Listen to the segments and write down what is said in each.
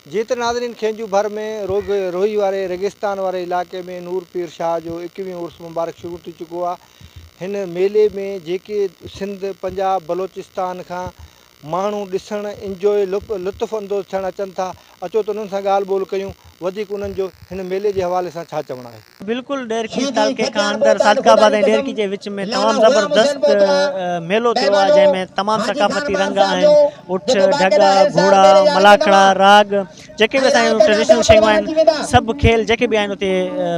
जेत नाज़रीन खेंजू भर में रोही वारे रेगिस्तान वारे इलाके में नूर पीर शाह जो 21वीं उर्स मुबारक शुरू थी चुको आहे। हिन मेले में जेके सिंध पंजाब बलोचिस्तान खां माण्हू ॾिसण इंजॉय लुत्फ़ अंदोज़ थियण अचनि था। अचो त उन्हनि सां ॻाल्हि ॿोल कयूं, वधीक उन्हनि जो हिन मेले जे हवाले सां छा चवणु आहे। बिल्कुल डेरकी तालके खां अंदर सादकाबाद ऐं डेरकी जे विच में तमाम ज़बरदस्त मेलो थियो आहे, जंहिंमें तमाम सकाफ़ती रंग आहिनि। उठ ढगा घोड़ा मलाखड़ा राग जेके भी असांजूं ट्रेडिशनल शयूं आहिनि, सभु खेल जेके भी आहिनि उते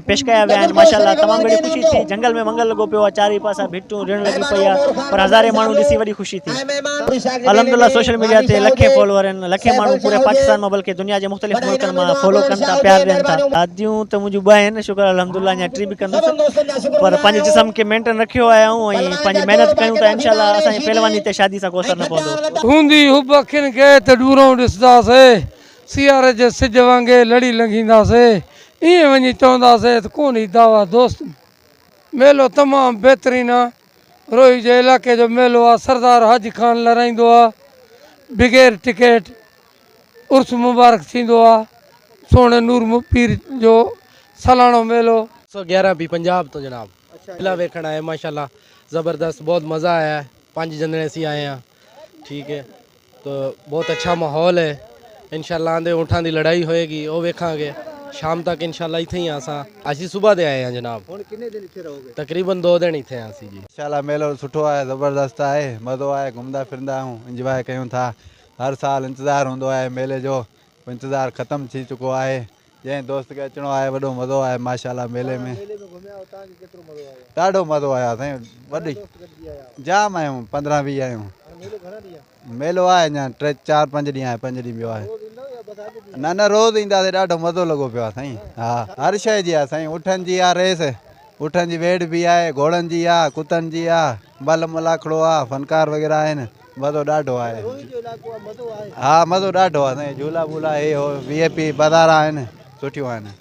पेश कया विया आहिनि। माशाअल्लाह तमामु घणी ख़ुशी थी। जंगल में मंगल लॻो पियो आहे, चारई पासा भिटूं ऋण लॻी पई आहे, पर हज़ारे माण्हू ॾिसी वॾी ख़ुशी थी। अलहमदुलिल्लाह सोशल मीडिया ते लखे फॉलोअर आहिनि, लखे माण्हू पूरे पाकिस्तान में बल्कि दुनिया जे मुख़्तलिफ़ मुल्कनि में फॉलो कनि था, प्यार ॾियनि था। शादियूं त मुंहिंजूं 2 आहिनि, शुक्र अलहमदुलिल्लाह, अञा 3 भी कंदुसि, पर पंहिंजे जिस्म खे मेंटेन रखियो आहे ऐं पंहिंजी महिनत कयूं त इंशाअल्लाह असांजी पहलवानी ते शादी सां को असर न पवंदो। हूंदी हुब अखियुनि खे त ॾूरों ॾिसंदासीं, सियारे जे सिज वांगुरु लड़ी लंघींदासीं, ईअं वञी चवंदासीं त कोन ई दावा दोस्त। मेलो तमामु बहितरीनु आहे। रोही जे इलाइक़े जो मेलो आहे। सरदार हाजी ख़ान लड़ाईंदो आहे, बग़ैर टिकट उर्स मुबारक थींदो आहे। सोने नूर पीर जो सालानो मेलो 111 भी पंजाब तो जनाब मेला वेखना है। माशाल्लाह ज़बरदस्त, बहुत मज़ा आया है। 5 जनवरी से आए हैं, ठीक है, तो बहुत अच्छा माहौल है। इंशाल्लाह आंदे ऊँटां दी लड़ाई होएगी, वो वेखांगे शाम तक इंशाल्लाह। इत्थे ही असां असीं सुबह दे आए हैं जनाब। कितने दिन इत्थे रहोगे? तकरीबन 2 दिन इत्थे आसी जी। इंशाल्लाह मेलो सुठो आहे, ज़बरदस्त आहे, मज़ो आहे, घुमंदा फिरंदा आहियूं, इंजॉय कयूं था। हर साल इंतज़ारु हूंदो आहे मेले जो, इंतज़ारु ख़त्म थी चुको आहे। जंहिं दोस्त खे अचिणो आहे वॾो मज़ो आहे माशाल्लाह मेले में। ॾाढो मज़ो आयो साईं, वॾी जाम आहियूं, 15-20 आहियूं। मेलो आहे अञा 3-4-5 ॾींहं आहे, 5 ॾींहं ॿियो आहे। न रोज़ ईंदासीं, ॾाढो मज़ो लॻो पियो आहे साईं। हा, हर शइ जी आहे साईं। ऊँटनि जी आहे रेस, ऊँटनि जी वेड़ भी आहे, घोड़नि जी आहे, कुतनि जी आहे, बल मलाखड़ो आहे, फनकार वग़ैरह आहिनि। मज़ो ॾाढो आहे। हा, मज़ो ॾाढो आहे साईं। झूला वूला हे हो VIP बाज़ार आहिनि, सुठियूं आहिनि।